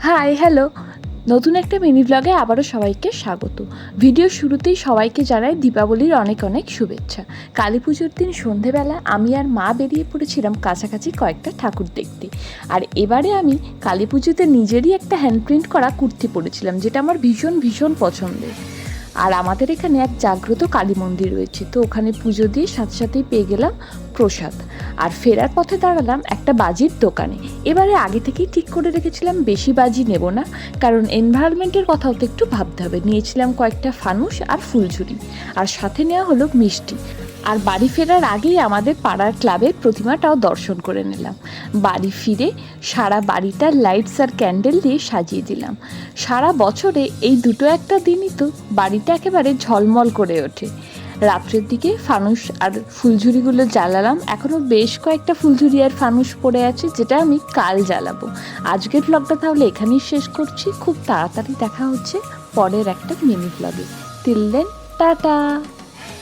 Hi hello, নতুন একটা mini ব্লগে আবারও সবাইকে স্বাগত। ভিডিও শুরুতেই সবাইকে জানাই দীপাবলির অনেক অনেক শুভেচ্ছা। কালী পুজোর দিন সন্ধেবেলা আমি আর মা বেরিয়ে পড়েছিলাম কাছাকাছি কয়েকটা ঠাকুর দেখতে। আর এবারে আমি কালী পুজোতে নিজেরই একটা হ্যান্ডপ্রিন্ট করা কুর্তি পরেছিলাম, যেটা আমার ভীষণ ভীষণ পছন্দের। আর আমাদের এখানে এক জাগ্রত কালী মন্দির রয়েছে, তো ওখানে পুজো দিয়ে সাথে সাথেই পেয়ে গেলাম প্রসাদ। আর ফেরার পথে দাঁড়ালাম একটা বাজির দোকানে। এবারে আগে থেকেই ঠিক করে রেখেছিলাম বেশি বাজি নেব না, কারণ এনভায়রনমেন্টের কথাও তো একটু ভাবতে হবে। নিয়েছিলাম কয়েকটা ফানুস আর ফুলঝুরি, আর সাথে নেওয়া হলো মিষ্টি। আর বাড়ি ফেরার আগেই আমাদের পাড়ার ক্লাবের প্রতিমাটাও দর্শন করে নিলাম। বাড়ি ফিরে সারা বাড়িটা লাইটস আর ক্যান্ডেল দিয়ে সাজিয়ে দিলাম। সারা বছরে এই দুটো একটা দিনই তো বাড়িটা একেবারে ঝলমল করে ওঠে। রাত্রের দিকে ফানুস আর ফুলঝুরিগুলো জ্বালালাম। এখনও বেশ কয়েকটা ফুলঝুরি আর ফানুস পড়ে আছে, যেটা আমি কাল জ্বালাবো। আজকের ব্লগটা তাহলে এখানেই শেষ করছি। খুব তাড়াতাড়ি দেখা হচ্ছে পরের একটা মিনি ব্লগে। Till then, tata.